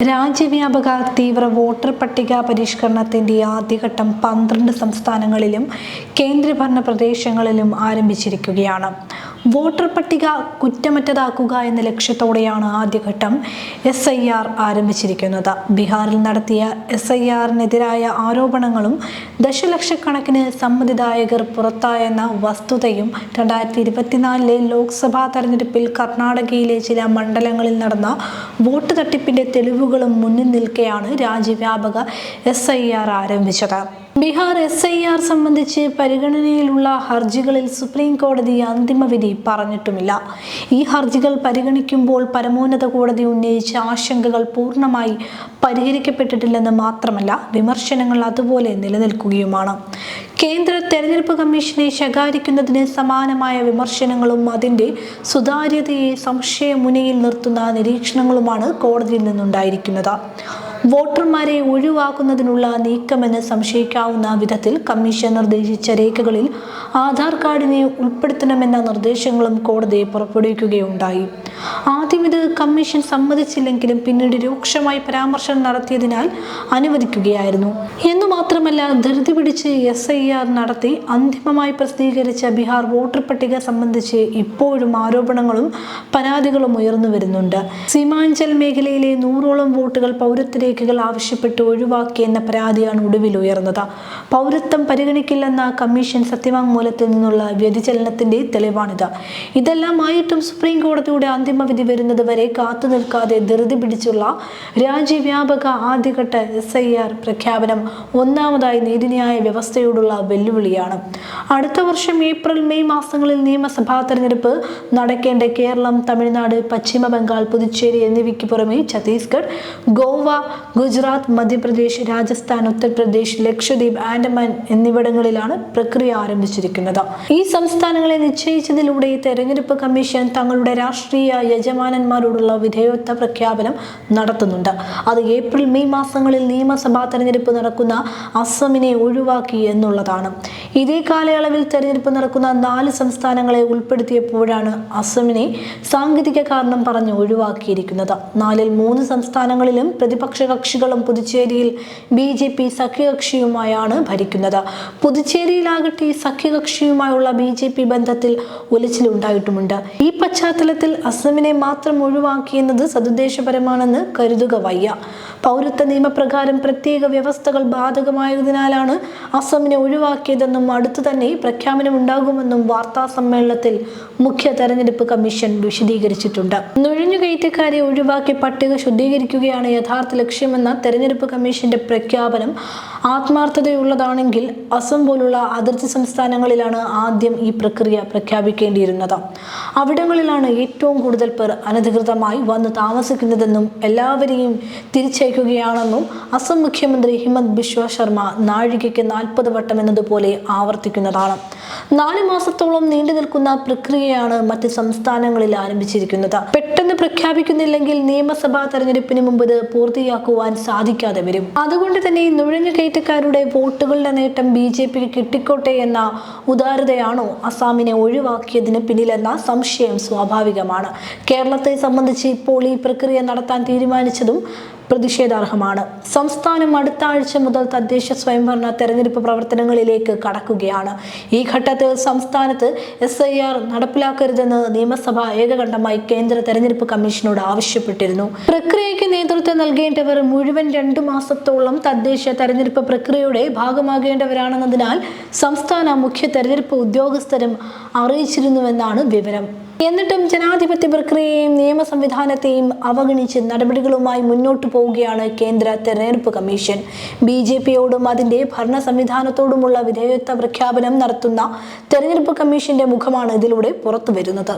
രാജ്യവ്യാപക തീവ്ര വോട്ടർ പട്ടിക പരിഷ്കരണത്തിന്റെ ആദ്യഘട്ടം 12 സംസ്ഥാനങ്ങളിലും കേന്ദ്രഭരണ പ്രദേശങ്ങളിലും ആരംഭിച്ചിരിക്കുകയാണ്. വോട്ടർ പട്ടിക കുറ്റമറ്റതാക്കുക എന്ന ലക്ഷ്യത്തോടെയാണ് ആദ്യഘട്ടം SIR ആരംഭിച്ചിരിക്കുന്നത്. ബീഹാറിൽ നടത്തിയ SIRനെതിരായ ആരോപണങ്ങളും ദശലക്ഷക്കണക്കിന് സമ്മതിദായകർ പുറത്തായെന്ന വസ്തുതയും 2024 ലോക്സഭാ തെരഞ്ഞെടുപ്പിൽ കർണാടകയിലെ ചില മണ്ഡലങ്ങളിൽ നടന്ന വോട്ട് തട്ടിപ്പിന്റെ തെളിവുകളും മുന്നിൽ നിൽക്കെയാണ് രാജ്യവ്യാപക SIR ആരംഭിച്ചത്. ബീഹാർ SIR സംബന്ധിച്ച് പരിഗണനയിലുള്ള ഹർജികളിൽ സുപ്രീം കോടതി അന്തിമ വിധി പറഞ്ഞിട്ടുമില്ല. ഈ ഹർജികൾ പരിഗണിക്കുമ്പോൾ പരമോന്നത കോടതി ഉന്നയിച്ച ആശങ്കകൾ പൂർണ്ണമായി പരിഹരിക്കപ്പെട്ടിട്ടില്ലെന്ന് മാത്രമല്ല, വിമർശനങ്ങൾ അതുപോലെ നിലനിൽക്കുകയുമാണ്. കേന്ദ്ര തെരഞ്ഞെടുപ്പ് കമ്മീഷനെ ശകാരിക്കുന്നതിന് സമാനമായ വിമർശനങ്ങളും അതിൻ്റെ സുതാര്യതയെ സംശയമുനയിൽ നിർത്തുന്ന നിരീക്ഷണങ്ങളുമാണ് കോടതിയിൽ നിന്നുണ്ടായിരിക്കുന്നത്. വോട്ടർമാരെ ഒഴിവാക്കുന്നതിനുള്ള നീക്കമെന്ന് സംശയിക്കാവുന്ന വിധത്തിൽ കമ്മീഷൻ നിർദ്ദേശിച്ച രേഖകളിൽ ആധാർ കാർഡിനെ ഉൾപ്പെടുത്തണമെന്ന നിർദ്ദേശങ്ങളും കോടതി പുറപ്പെടുവിക്കുകയുണ്ടായി. ആദ്യം ഇത് കമ്മീഷൻ സമ്മതിച്ചില്ലെങ്കിലും പിന്നീട് രൂക്ഷമായി പരാമർശം നടത്തിയതിനാൽ അനുവദിക്കുകയായിരുന്നു. എന്നു മാത്രമല്ല, ധൃതി പിടിച്ച് SIR നടത്തി അന്തിമമായി പ്രസിദ്ധീകരിച്ച ബീഹാർ വോട്ടർ പട്ടിക സംബന്ധിച്ച് ഇപ്പോഴും ആരോപണങ്ങളും പരാതികളും ഉയർന്നു വരുന്നുണ്ട്. സീമാഞ്ചൽ മേഖലയിലെ 100ഓളം വോട്ടുകൾ പൗരത്വ രേഖകൾ ആവശ്യപ്പെട്ട് ഒഴിവാക്കിയെന്ന പരാതിയാണ് ഒടുവിൽ ഉയർന്നത്. പൗരത്വം പരിഗണിക്കില്ലെന്ന കമ്മീഷൻ സത്യവാങ്മൂലത്തിൽ നിന്നുള്ള വ്യതിചലനത്തിന്റെ തെളിവാണിത്. ഇതെല്ലാമായിട്ടും സുപ്രീം കോടതിയുടെ അന്തിമ വിധി വരുന്നത് വരെ കാത്തു നിൽക്കാതെ ധൃതി പിടിച്ചുള്ള രാജ്യവ്യാപക ആദ്യഘട്ട SIR പ്രഖ്യാപനം ഒന്നാമതായി നീതിന്യായ വ്യവസ്ഥയോടുള്ള വെല്ലുവിളിയാണ്. അടുത്ത വർഷം ഏപ്രിൽ മെയ് മാസങ്ങളിൽ നിയമസഭാ തെരഞ്ഞെടുപ്പ് നടക്കേണ്ട കേരളം, തമിഴ്നാട്, പശ്ചിമ ബംഗാൾ, പുതുച്ചേരി എന്നിവയ്ക്ക് പുറമെ ഛത്തീസ്ഗഡ്, ഗോവ, ഗുജറാത്ത്, മധ്യപ്രദേശ്, രാജസ്ഥാൻ, ഉത്തർപ്രദേശ്, ലക്ഷദ്വീപ്, ആൻഡമാൻ എന്നിവിടങ്ങളിലാണ് പ്രക്രിയ ആരംഭിച്ചിരിക്കുന്നത്. ഈ സംസ്ഥാനങ്ങളെ നിശ്ചയിച്ചതിലൂടെ തെരഞ്ഞെടുപ്പ് കമ്മീഷൻ തങ്ങളുടെ രാഷ്ട്രീയ യജമാനന്മാരോടുള്ള വിധേയത്വ പ്രഖ്യാപനം നടത്തുന്നുണ്ട്. അത് ഏപ്രിൽ മെയ് മാസങ്ങളിൽ നിയമസഭാ തെരഞ്ഞെടുപ്പ് നടക്കുന്ന അസമിനെ ഒഴിവാക്കി എന്നുള്ളതാണ്. ഇതേ കാലയളവിൽ തെരഞ്ഞെടുപ്പ് നടക്കുന്ന 4 സംസ്ഥാനങ്ങളെ ഉൾപ്പെടുത്തിയപ്പോഴാണ് അസമിനെ സാങ്കേതിക കാരണം പറഞ്ഞ് ഒഴിവാക്കിയിരിക്കുന്നത്. 4ൽ 3 സംസ്ഥാനങ്ങളിലും പ്രതിപക്ഷ കക്ഷികളും പുതുച്ചേരിയിൽ BJP സഖ്യകക്ഷിയുമായാണ് ഭരിക്കുന്നത്. പുതുച്ചേരിയിലാകട്ടെ സഖ്യകക്ഷിയുമായുള്ള BJP ബന്ധത്തിൽ ഉലച്ചിലുണ്ടായിട്ടുമുണ്ട്. ഈ പശ്ചാത്തലത്തിൽ അസമിനെ മാത്രം ഒഴിവാക്കിയെന്നത് സദുദ്ദേശപരമാണെന്ന് കരുതുക വയ്യ. പൗരത്വ നിയമപ്രകാരം പ്രത്യേക വ്യവസ്ഥകൾ ബാധകമായതിനാലാണ് അസമിനെ ഒഴിവാക്കിയതെന്നും അടുത്തു തന്നെ പ്രഖ്യാപനമുണ്ടാകുമെന്നും വാർത്താ സമ്മേളനത്തിൽ മുഖ്യ തെരഞ്ഞെടുപ്പ് കമ്മീഷൻ വിശദീകരിച്ചിട്ടുണ്ട്. നുഴഞ്ഞുകയറ്റക്കാരെ ഒഴിവാക്കി പട്ടിക ശുദ്ധീകരിക്കുകയാണ് യഥാർത്ഥ ലക്ഷ്യമെന്ന തെരഞ്ഞെടുപ്പ് കമ്മീഷന്റെ പ്രഖ്യാപനം ആത്മാർത്ഥതയുള്ളതാണെങ്കിൽ അസം പോലുള്ള അതിർത്തി സംസ്ഥാനങ്ങളിലാണ് ആദ്യം ഈ പ്രക്രിയ പ്രഖ്യാപിക്കേണ്ടിയിരുന്നത്. അവിടങ്ങളിലാണ് ഏറ്റവും കൂടുതൽ പേർ അനധികൃതമായി വന്ന് താമസിക്കുന്നതെന്നും എല്ലാവരെയും തിരിച്ചയക്കുകയാണെന്നും അസം മുഖ്യമന്ത്രി ഹിമന്ത് ബിശ്വ ശർമ്മ നാഴികയ്ക്ക് 40 വട്ടം എന്നതുപോലെ ആവർത്തിക്കുന്നതാണ്. 4 മാസത്തോളം നീണ്ടു നിൽക്കുന്ന പ്രക്രിയയാണ് മറ്റ് സംസ്ഥാനങ്ങളിൽ ആരംഭിച്ചിരിക്കുന്നത്. പെട്ടെന്ന് പ്രഖ്യാപിക്കുന്നില്ലെങ്കിൽ നിയമസഭാ തെരഞ്ഞെടുപ്പിന് മുമ്പ് ഇത് പൂർത്തിയാക്കുവാൻ സാധിക്കാതെ വരും. അതുകൊണ്ട് തന്നെ നുഴഞ്ഞുകയറ്റക്കാരുടെ വോട്ടുകളുടെ നേട്ടം BJPക്ക് കിട്ടിക്കോട്ടെ എന്ന ഉദാരതയാണോ അസാമിനെ ഒഴിവാക്കിയതിന് പിന്നിലെന്ന സംശയം സ്വാഭാവികമാണ്. കേരളത്തെ സംബന്ധിച്ച് ഇപ്പോൾ ഈ പ്രക്രിയ നടത്താൻ തീരുമാനിച്ചതും പ്രതിഷേധാർഹമാണ്. സംസ്ഥാനം അടുത്ത ആഴ്ച മുതൽ തദ്ദേശ സ്വയംഭരണ തെരഞ്ഞെടുപ്പ് പ്രവർത്തനങ്ങളിലേക്ക് കടക്കുകയാണ്. ഈ ഘട്ടത്തിൽ സംസ്ഥാനത്ത് SIR നടപ്പിലാക്കരുതെന്ന് നിയമസഭ ഏകകണ്ഠമായി കേന്ദ്ര തെരഞ്ഞെടുപ്പ് കമ്മീഷനോട് ആവശ്യപ്പെട്ടിരുന്നു. പ്രക്രിയയ്ക്ക് നേതൃത്വം നൽകേണ്ടവർ മുഴുവൻ 2 മാസത്തോളം തദ്ദേശ തെരഞ്ഞെടുപ്പ് പ്രക്രിയയുടെ ഭാഗമാകേണ്ടവരാണെന്നതിനാൽ സംസ്ഥാന മുഖ്യ തെരഞ്ഞെടുപ്പ് ഉദ്യോഗസ്ഥരും അറിയിച്ചിരുന്നുവെന്നാണ് വിവരം. എന്നിട്ടും ജനാധിപത്യ പ്രക്രിയയെയും നിയമ സംവിധാനത്തെയും അവഗണിച്ച് നടപടികളുമായി മുന്നോട്ടു പോവുകയാണ് കേന്ദ്ര തെരഞ്ഞെടുപ്പ് കമ്മീഷൻ. BJPയോടും അതിന്റെ ഭരണ സംവിധാനത്തോടുമുള്ള വിധേയത്വ പ്രഖ്യാപനം നടത്തുന്ന തെരഞ്ഞെടുപ്പ് കമ്മീഷന്റെ മുഖമാണ് ഇതിലൂടെ പുറത്തു വരുന്നത്.